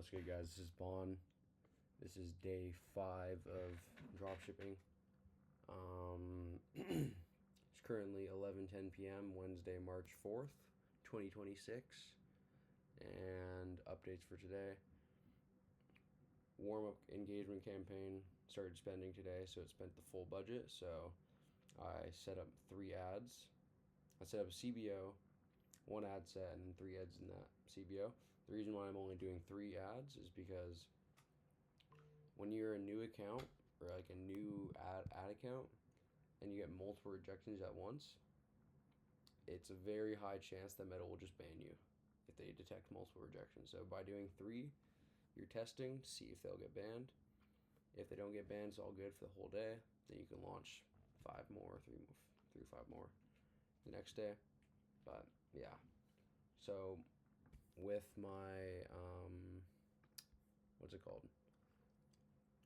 What's good, guys? This is Bon. This is day 5 of dropshipping. It's currently 11:10 p.m. Wednesday, March 4th, 2026, and updates for today. Warm-up engagement campaign started spending today, so it spent the full budget. So I set up 3 ads. I set up a CBO, 1 ad set, and 3 ads in that CBO. The reason why I'm only doing 3 ads is because when you're a new account or like a new ad account and you get multiple rejections at once, it's a very high chance that Meta will just ban you if they detect multiple rejections. So by doing 3, you're testing to see if they'll get banned. If they don't get banned, it's all good for the whole day. Then you can launch 5 more, 3 or 5 more the next day. But yeah, so with my what's it called,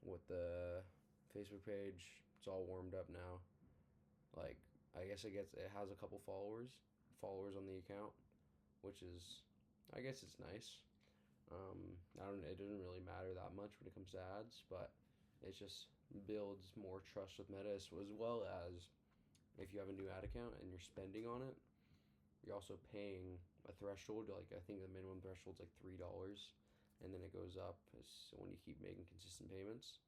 with the Facebook page, it's all warmed up now. Like, I guess it has a couple followers on the account, which is, I guess it's nice. It doesn't really matter that much when it comes to ads, but it just builds more trust with Meta, as well as if you have a new ad account and you're spending on it, you're also paying a threshold. Like, I think the minimum threshold's like $3, and then it goes up when you keep making consistent payments.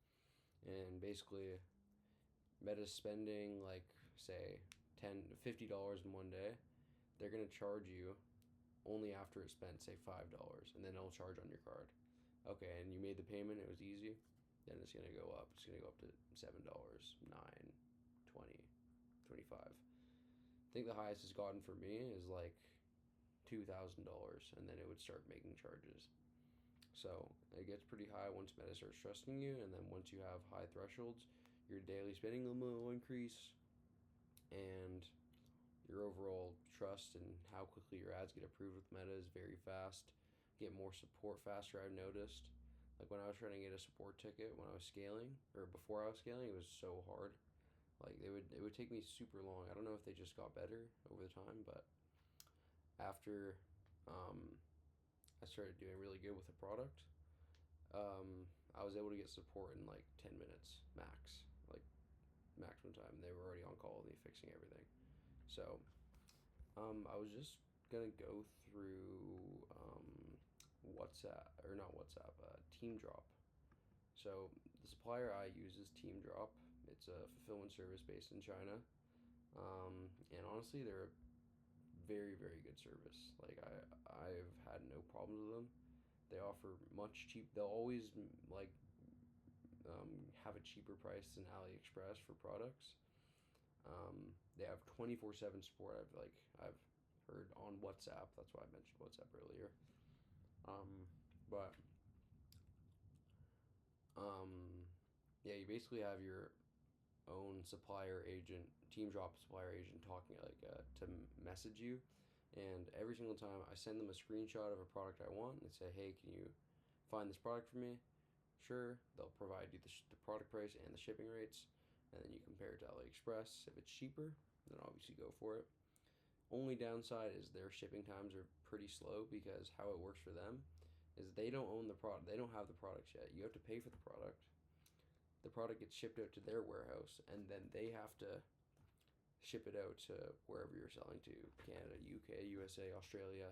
And basically, Meta's spending like, say, $50 in one day. They're gonna charge you only after it's spent, say, $5, and then it'll charge on your card. Okay, and you made the payment, it was easy, then it's gonna go up. It's gonna go up to $7, $9, $20, $25. I think the highest it's gotten for me is like $2,000, and then it would start making charges. So it gets pretty high once Meta starts trusting you, and then once you have high thresholds, your daily spending limit will increase, and your overall trust and how quickly your ads get approved with Meta is very fast. Get more support faster, I've noticed. Like, when I was trying to get a support ticket when I was scaling, or before I was scaling, it was so hard. Like, it would take me super long. I don't know if they just got better over the time, but after I started doing really good with the product, I was able to get support in like 10 minutes max, like maximum time. They were already on call with me fixing everything. So I was just gonna go through Team Drop. So the supplier I use is Team Drop. It's a fulfillment service based in China, and honestly, they're a very, very good service. Like, I've had no problems with them. They offer much cheap. They'll always like have a cheaper price than AliExpress for products. They have 24/7 support. I've heard on WhatsApp. That's why I mentioned WhatsApp earlier. But yeah, you basically have your own supplier agent, Team Drop supplier agent, talking to message you, and every single time I send them a screenshot of a product I want and say, hey, can you find this product for me? Sure. They'll provide you the product price and the shipping rates, and then you compare it to AliExpress. If it's cheaper, then obviously go for it. Only downside is their shipping times are pretty slow, because how it works for them is they don't own the product. They don't have the products yet. You have to pay for the product. The product gets shipped out to their warehouse, and then they have to ship it out to wherever you're selling to, Canada, UK, USA, Australia,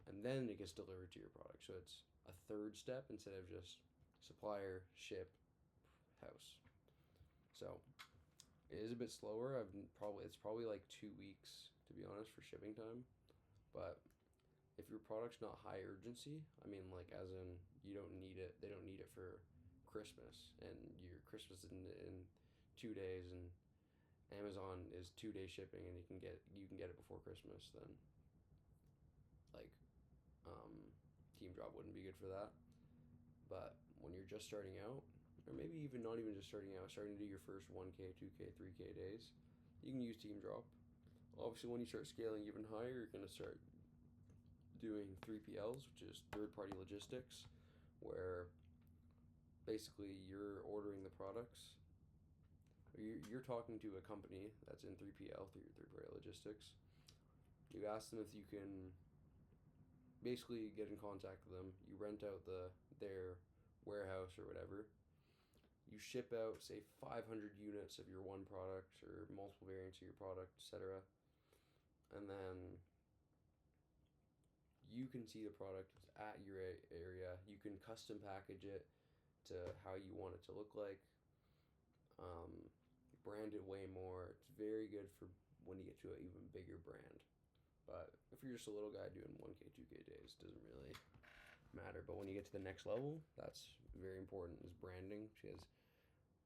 and then it gets delivered to your product. So it's a third step instead of just supplier, ship, house. So it is a bit slower. It's probably like 2 weeks, to be honest, for shipping time. But if your product's not high urgency, I mean, like, as in you don't need it, they don't need it for Christmas, and your Christmas is in 2 days, and Amazon is 2-day shipping, and you can get it before Christmas, then like Team Drop wouldn't be good for that. But when you're just starting out, or maybe even not even just starting out, starting to do your first 1K, 2K, 3K days, you can use Team Drop. Obviously, when you start scaling even higher, you're going to start doing 3PLs, which is third-party logistics, where basically you're ordering the products. You're talking to a company that's in 3PL, third-party logistics. You ask them if you can basically get in contact with them. You rent out the their warehouse or whatever. You ship out, say, 500 units of your one product or multiple variants of your product, etc. And then you can see the product at your area. You can custom package it to how you want it to look like. Brand it way more. It's very good for when you get to an even bigger brand. But if you're just a little guy doing 1K, 2K days, it doesn't really matter. But when you get to the next level, that's very important, is branding, because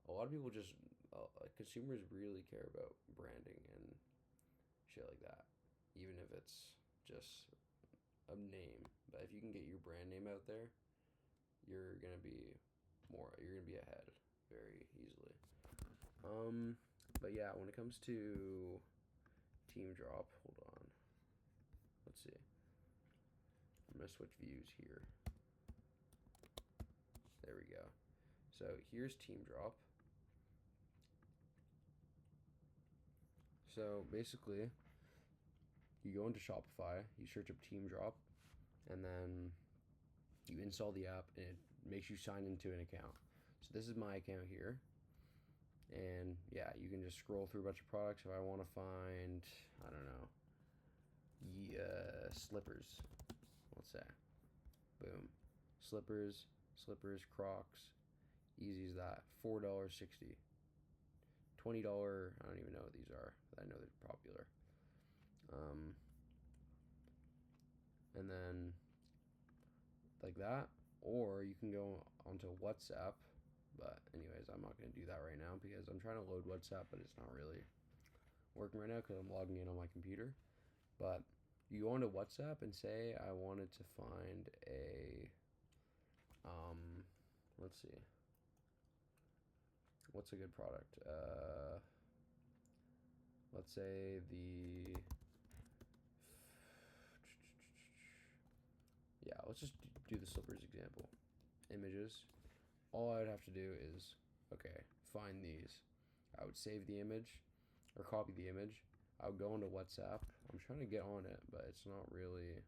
a lot of people just, consumers really care about branding and shit like that, even if it's just a name. But if you can get your brand name out there, you're gonna be ahead very easily. But yeah, when it comes to team drop, hold on. Let's see. I'm gonna switch views here. There we go. So here's team drop. So basically, you go into Shopify, you search up team drop, and then you install the app, and it makes you sign into an account. So this is my account here. And yeah, you can just scroll through a bunch of products. If I want to find, I don't know, slippers, let's say, boom, slippers, Crocs, easy as that, $4.60, $20, I don't even know what these are, but I know they're popular. And then like that, or you can go onto WhatsApp. But anyways, I'm not going to do that right now because I'm trying to load WhatsApp, but it's not really working right now because I'm logging in on my computer. But you go onto WhatsApp and say I wanted to find a, let's see, what's a good product? Let's say let's just do the slippers example. Images. All I would have to do is, okay, find these. I would save the image or copy the image. I would go into WhatsApp. I'm trying to get on it, but it's not really,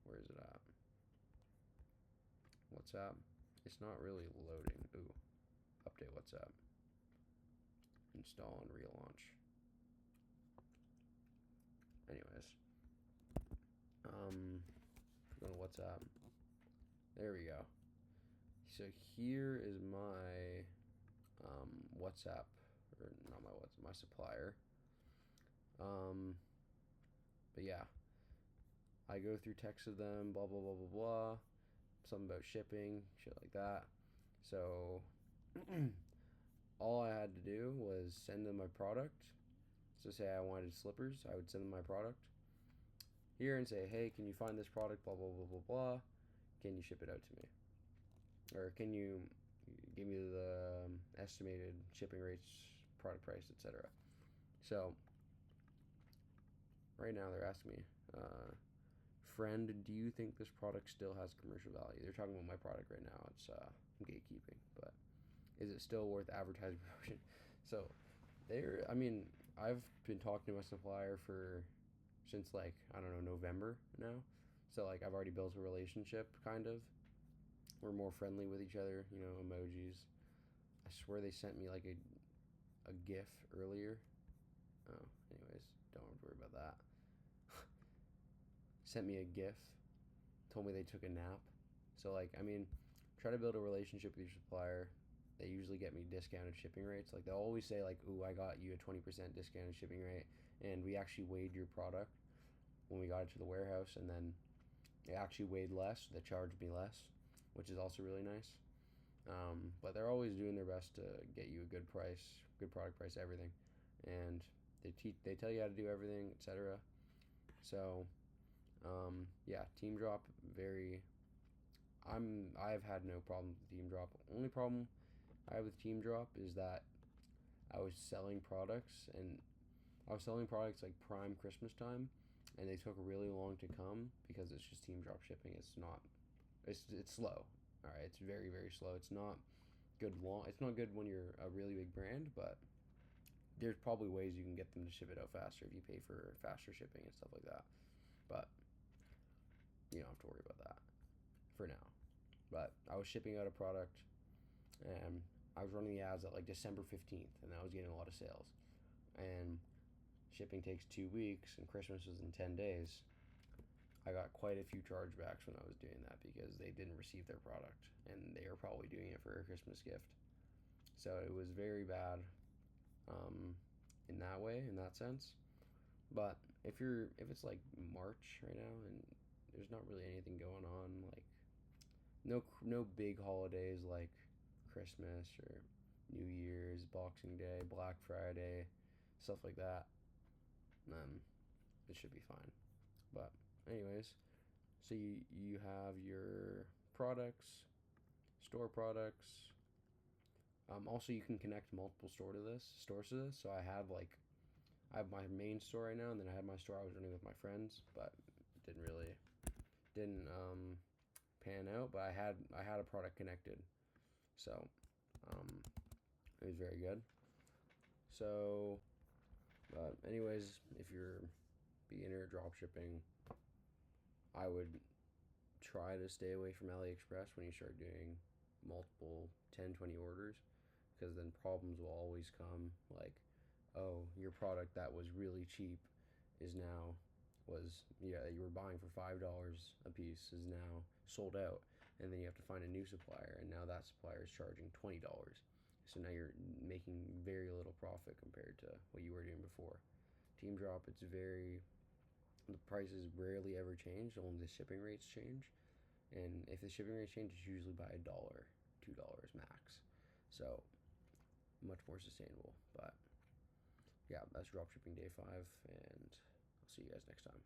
where is it at? WhatsApp. It's not really loading. Ooh, update WhatsApp. Install and relaunch. Anyways, go to WhatsApp. There we go. So here is my WhatsApp, or not my WhatsApp, my supplier. But yeah, I go through texts of them, blah blah blah blah blah, something about shipping, shit like that. So all I had to do was send them my product. So say I wanted slippers, I would send them my product here and say, hey, can you find this product, blah blah blah blah blah, can you ship it out to me? Or can you give me the estimated shipping rates, product price, etc. So right now they're asking me, friend, do you think this product still has commercial value? They're talking about my product right now. It's gatekeeping, but is it still worth advertising promotion? So I've been talking to my supplier since like, I don't know, November now. So like I've already built a relationship, kind of. We're more friendly with each other, emojis. I swear they sent me like a GIF earlier. Oh, anyways, don't have to worry about that. Sent me a GIF, told me they took a nap. So try to build a relationship with your supplier. They usually get me discounted shipping rates. Like they'll always say like, ooh, I got you a 20% discounted shipping rate, and we actually weighed your product when we got it to the warehouse, and then it actually weighed less. They charged me less, which is also really nice. But they're always doing their best to get you a good price, good product price, everything, and they tell you how to do everything, etc. So, Team Drop, I've had no problem with Team Drop. Only problem I have with Team Drop is that I was selling products like prime Christmas time, and they took really long to come because it's just Team Drop shipping. It's slow. All right, it's very, very slow. It's not good It's not good when you're a really big brand, but there's probably ways you can get them to ship it out faster if you pay for faster shipping and stuff like that. But you don't have to worry about that for now. But I was shipping out a product, and I was running the ads at like December 15th, and I was getting a lot of sales. And shipping takes 2 weeks, and Christmas was in 10 days. I got quite a few chargebacks when I was doing that because they didn't receive their product, and they were probably doing it for a Christmas gift. So it was very bad, um, in that way, in that sense. But if it's like March right now and there's not really anything going on, like no big holidays like Christmas or New Year's, Boxing Day, Black Friday, stuff like that, then it should be fine. But anyways, so you have your products, store products. Also, you can connect multiple stores to this. So I have my main store right now, and then I had my store I was running with my friends, but it didn't pan out. But I had a product connected, so um, it was very good. So, but anyways, if you're beginner drop shipping, I would try to stay away from AliExpress when you start doing multiple 10, 20 orders, because then problems will always come, like, oh, your product that was really cheap is now was yeah you were buying for $5 a piece is now sold out, and then you have to find a new supplier, and now that supplier is charging $20. So now you're making very little profit compared to what you were doing before. Team drop, the prices rarely ever change, only the shipping rates change. And if the shipping rates change, it's usually by $1, $2 max. So much more sustainable. But yeah, that's dropshipping day 5, and I'll see you guys next time.